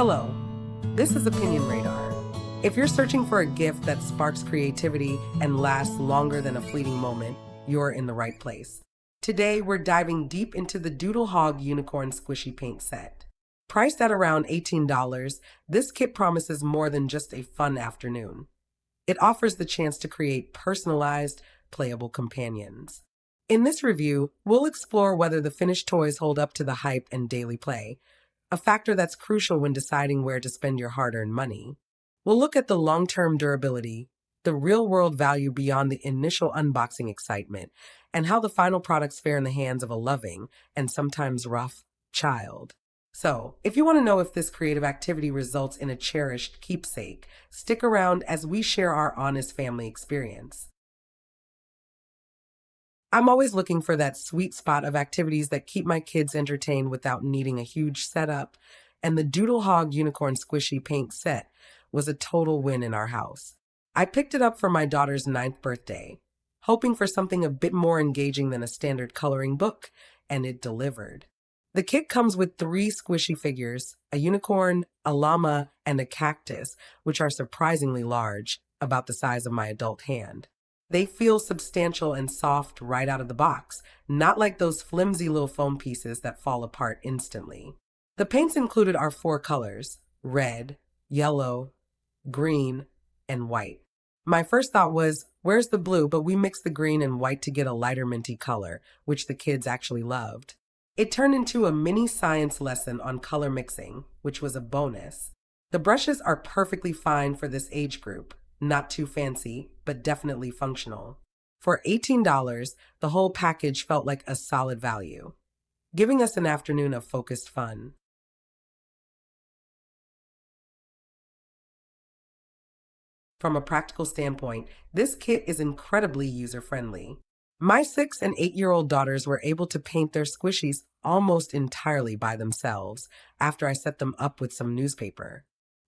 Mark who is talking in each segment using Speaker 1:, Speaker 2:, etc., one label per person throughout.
Speaker 1: Hello, this is Opinion Radar. If you're searching for a gift that sparks creativity and lasts longer than a fleeting moment, you're in the right place. Today, we're diving deep into the Doodle Hog Unicorn Squishy Paint Set. Priced at around $18, this kit promises more than just a fun afternoon. It offers the chance to create personalized, playable companions. In this review, we'll explore whether the finished toys hold up to the hype and daily play, a factor that's crucial when deciding where to spend your hard-earned money. We'll look at the long-term durability, the real-world value beyond the initial unboxing excitement, and how the final products fare in the hands of a loving, and sometimes rough, child. So, if you want to know if this creative activity results in a cherished keepsake, stick around as we share our honest family experience. I'm always looking for that sweet spot of activities that keep my kids entertained without needing a huge setup, and the Doodle Hog Unicorn Squishy Paint Set was a total win in our house. I picked it up for my daughter's 9th birthday, hoping for something a bit more engaging than a standard coloring book, and it delivered. The kit comes with 3 squishy figures, a unicorn, a llama, and a cactus, which are surprisingly large, about the size of my adult hand. They feel substantial and soft right out of the box, not like those flimsy little foam pieces that fall apart instantly. The paints included are 4 colors: red, yellow, green, and white. My first thought was, where's the blue? But we mixed the green and white to get a lighter minty color, which the kids actually loved. It turned into a mini science lesson on color mixing, which was a bonus. The brushes are perfectly fine for this age group. Not too fancy, but definitely functional. For $18, the whole package felt like a solid value, giving us an afternoon of focused fun. From a practical standpoint, this kit is incredibly user-friendly. My 6 and 8-year-old daughters were able to paint their squishies almost entirely by themselves after I set them up with some newspaper.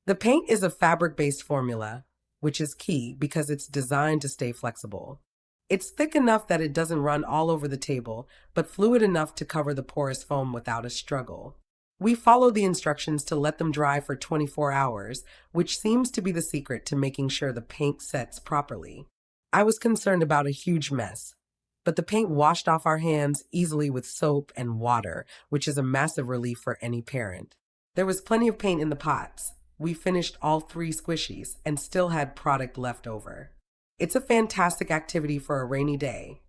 Speaker 1: The paint is a fabric-based formula, which is key because it's designed to stay flexible. It's thick enough that it doesn't run all over the table, but fluid enough to cover the porous foam without a struggle. We follow the instructions to let them dry for 24 hours, which seems to be the secret to making sure the paint sets properly. I was concerned about a huge mess, but the paint washed off our hands easily with soap and water, which is a massive relief for any parent. There was plenty of paint in the pots. We finished all 3 squishies and still had product left over. It's a fantastic activity for a rainy day,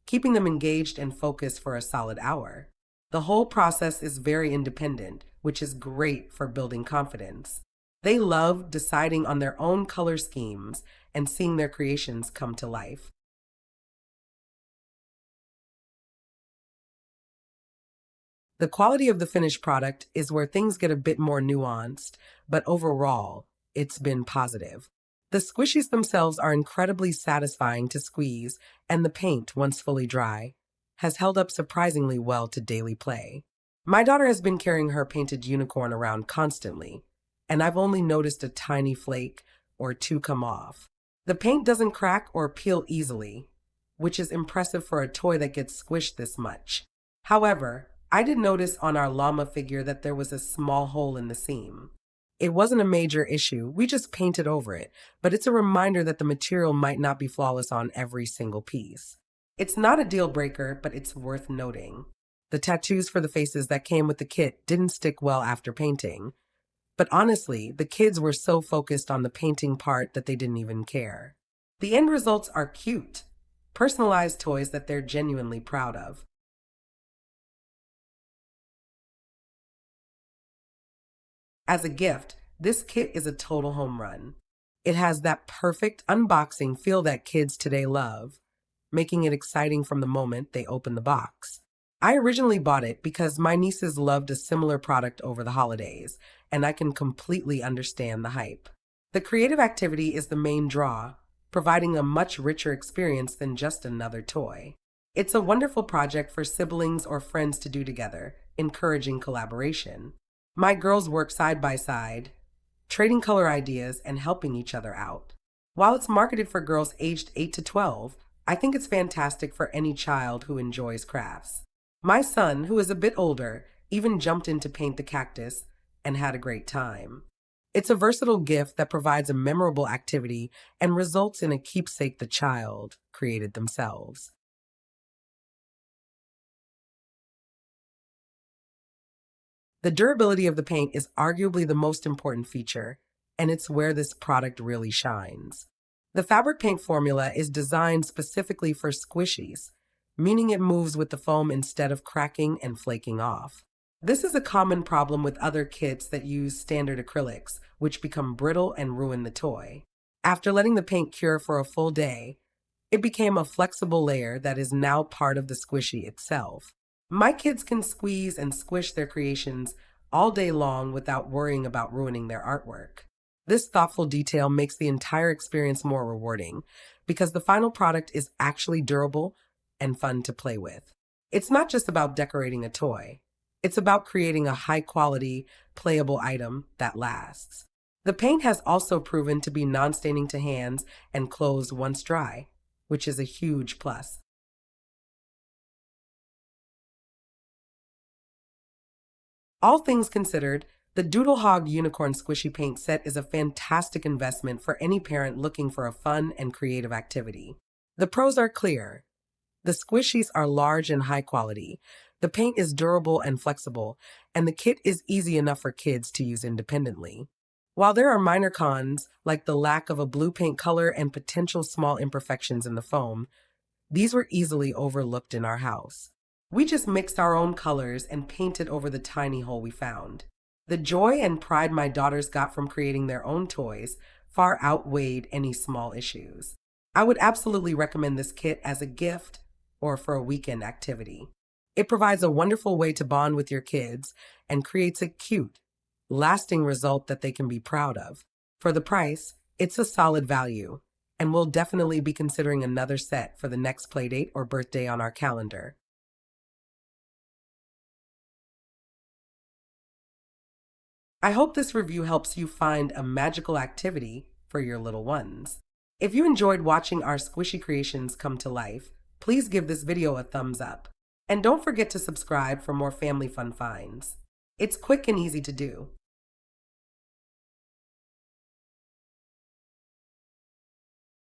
Speaker 1: keeping them engaged and focused for a solid hour. The whole process is very independent, which is great for building confidence. They love deciding on their own color schemes and seeing their creations come to life. The quality of the finished product is where things get a bit more nuanced, but overall, it's been positive. The squishies themselves are incredibly satisfying to squeeze, and the paint, once fully dry, has held up surprisingly well to daily play. My daughter has been carrying her painted unicorn around constantly, and I've only noticed a tiny flake or 2 come off. The paint doesn't crack or peel easily, which is impressive for a toy that gets squished this much. However, I did notice on our llama figure that there was a small hole in the seam. It wasn't a major issue, we just painted over it, but it's a reminder that the material might not be flawless on every single piece. It's not a deal breaker, but it's worth noting. The tattoos for the faces that came with the kit didn't stick well after painting. But honestly, the kids were so focused on the painting part that they didn't even care. The end results are cute, personalized toys that they're genuinely proud of. As a gift, this kit is a total home run. It has that perfect unboxing feel that kids today love, making it exciting from the moment they open the box. I originally bought it because my nieces loved a similar product over the holidays, and I can completely understand the hype. The creative activity is the main draw, providing a much richer experience than just another toy. It's a wonderful project for siblings or friends to do together, encouraging collaboration. My girls work side by side, trading color ideas and helping each other out. While it's marketed for girls aged 8 to 12, I think it's fantastic for any child who enjoys crafts. My son, who is a bit older, even jumped in to paint the cactus, and had a great time. It's a versatile gift that provides a memorable activity and results in a keepsake the child created themselves. The durability of the paint is arguably the most important feature, and it's where this product really shines. The fabric paint formula is designed specifically for squishies, meaning it moves with the foam instead of cracking and flaking off. This is a common problem with other kits that use standard acrylics, which become brittle and ruin the toy. After letting the paint cure for a full day, it became a flexible layer that is now part of the squishy itself. My kids can squeeze and squish their creations all day long without worrying about ruining their artwork. This thoughtful detail makes the entire experience more rewarding because the final product is actually durable and fun to play with. It's not just about decorating a toy. It's about creating a high-quality, playable item that lasts. The paint has also proven to be non-staining to hands and clothes once dry, which is a huge plus. All things considered, the Doodle Hog Unicorn Squishy Paint Set is a fantastic investment for any parent looking for a fun and creative activity. The pros are clear. The squishies are large and high quality. The paint is durable and flexible, and the kit is easy enough for kids to use independently. While there are minor cons, like the lack of a blue paint color and potential small imperfections in the foam, these were easily overlooked in our house. We just mixed our own colors and painted over the tiny hole we found. The joy and pride my daughters got from creating their own toys far outweighed any small issues. I would absolutely recommend this kit as a gift or for a weekend activity. It provides a wonderful way to bond with your kids and creates a cute, lasting result that they can be proud of. For the price, it's a solid value, and we'll definitely be considering another set for the next playdate or birthday on our calendar. I hope this review helps you find a magical activity for your little ones. If you enjoyed watching our squishy creations come to life, please give this video a thumbs up. And don't forget to subscribe for more family fun finds. It's quick and easy to do.